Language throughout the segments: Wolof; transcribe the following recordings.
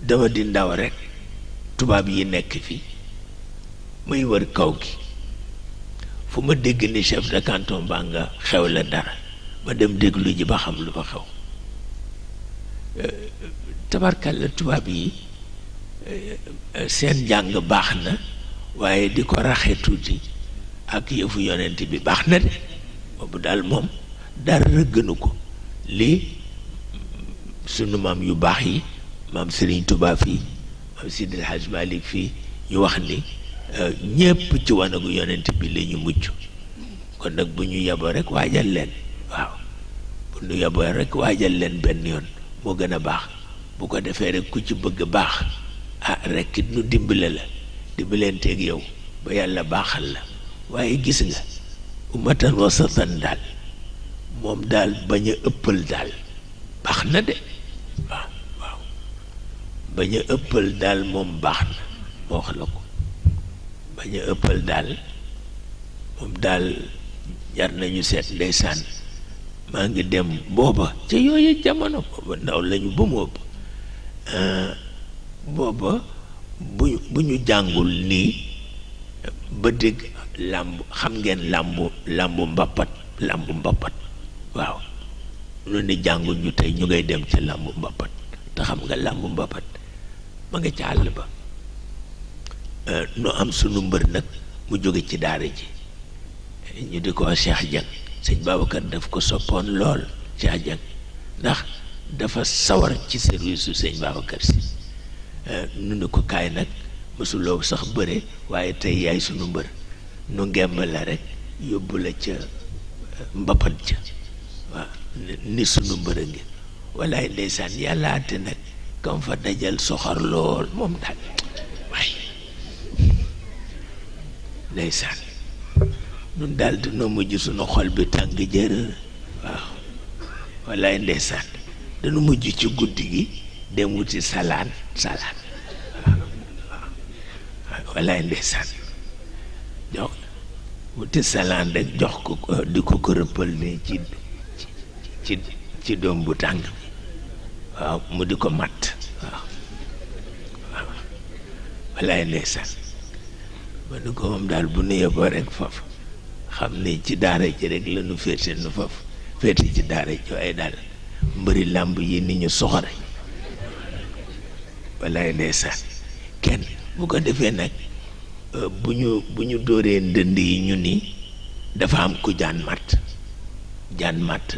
dama di ndaw rek tubaab yi nekk fi muy wër kaw gi fu ma dégg ni chef de canton baa nga xew la dara ma dem déglu ji ba xam lu fa xew tabarkalla tubaab yi seen njàng baax na waaye di ko raxe tuuti ak yëfu yonent bi baax na de boobu daal moom dara gënu ko lii sunu maam yu baax yi maam Serigne Touba fii maam Sidi El Hadj Malick fii ñu wax ni ñépp ci wanagu yonent bi la ñu mucc kon nag bu ñu yeboo rek waajal leen waaw bu ñu yeboo rek waajal leen benn yoon moo gën a baax bu ko defee rek ku ci bëgg baax ah rek it nu dimbale la dimbalenteeg yow ba yàlla baaxal la waaye gis nga ummatan wasatan daal moom daal bañ a ëppal daal baax na de waaw waaw bañ a ëppal daal moom baax na moo wax la ko bañ a ëppal daal moom daal jar nañu seet ndeysaan maa ngi dem booba ca yooyu jamono booba ndaw lañu ba mu ëpp booba bu ñu jàngul nii ba dégg làmb xam ngeen làmbu mbappat waaw lu ni jàngul ñu tey ñu ngay dem ca làmbu mbappat te xam nga làmbu mbappat ma nga ca àll ba nu am sunu mbër nag mu jóge ci daara ji ñu di ko Cheikh Dieng sëñ Babacar daf ko soppoon lool Cheikh Dieng ndax dafa sawar ci service su sëñ Babacar si nu ni ko kaay nag mësuloo sax bëre waaye tey yaay sunu mbër nu ngemb la rek yóbbu la ca mbappat ca waaw ni sunu mbër a ngi walaay ndeysaan yàlla àtte nag kam fa dajal soxor lool moom daal waaye ndeysaan nun daal dina mujj sunu xol bi tàng jër waaw walaay ndeysaan danu mujj ci guddi gi dem wuti salaan waaw walaay ndeysaan jox wuti salaan rek jox ko di ko rëppal ne ci doom bu tàng bi waaw mu di ko matt waaw waaw walaay ndeysaan ma ni ko moom daal bu nu yeboo rek foofu xam ne ci daara ji rek la nu féete nu foofu féete ci daara ji waaye daal mbëri làmb yi ni ñu soxore walaay ndeysaan kenn bu ko defee nag bu ñu dóoree ndënd yi ñu ni dafa am ku jaan matt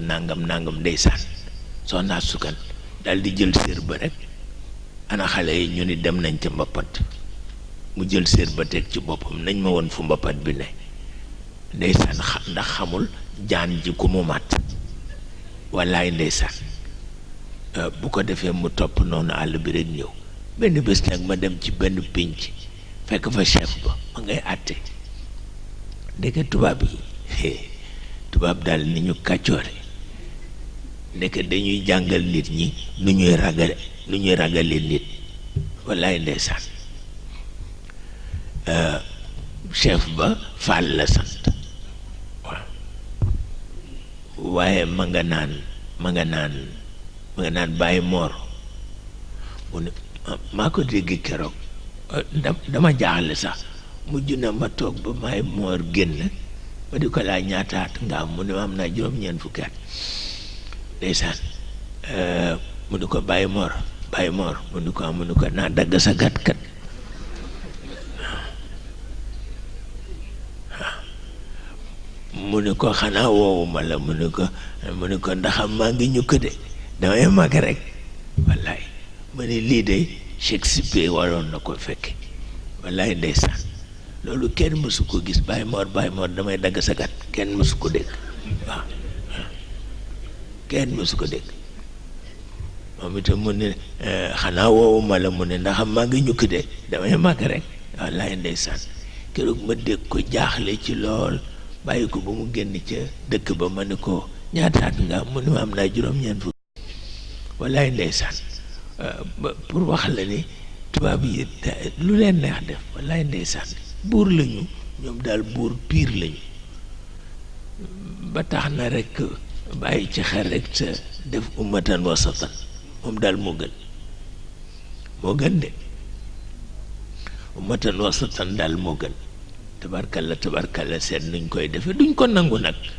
nangam ndeysaan soxnaa sukkan daal di jël séer ba rek ana xale yi ñu ni dem nañ ca mbappat mu jël séer ba teg ci boppam nañ ma woon fu mbappat bi ne ndeysaan ndax xamul jaan ji ku mu màtt wallaay ndeysaan bu ko defee mu topp noonu àll bi rek ñëw benn bés nag ma dem ci benn pénc fekk fa chef ba ma ngay àtte ndeke tubaab yi tubaab daal ni ñu kàccoore ndeke dañuy jàngal nit ñi nu ñuy ragale nit wallaay ndeysaan chef ba Fall la sant waaw waaye ma nga naan bàyyi moor mu ne maa ko dégg keroog dama jaaxle sax mujj na ma toog ba bàyyi moor génn ma di ko laa ñaataat nga am mu ne ma am naa juróom-ñeent fukki at ndeysaan mu ni ko bàyyi moor mu ni ko naa dagg sa gat kat mu ni ko xanaa woowuma la mu ni ko ndax maa ngi ñukk de damay mag rek wallaay ma ni lii de Shakespeare waroon na ko fekke wallaay ndeysaan loolu kenn mësu ko gis bàyyi moor damay dagg sa gat kenn mësu ko dégg waaw kenn mësu ko dégg moom itam mu ne xanaa woowuma la mu ne ndax maa ngi ñukk de damay mag rek wallaay ndeysaan keroog ma dégg ko jaaxle ci lool bàyyi ko ba mu génn ca dëkk ba ma ne ko ñaataat nga mu ne ma am naa juróom-ñeent fukk wallaay ndeysaan pour wax la ni tubaab yi lu leen neex def wallaay ndeysaan buur lañu ñoom daal buur piir lañu ba tax na rek bàyyi ci xel rek sa def ummatan wasatan moom daal moo gën moo gën de ummatan wasatan daal moo gën tabarkalla tabarkalla seet nuñ koy defe duñ ko nangu nag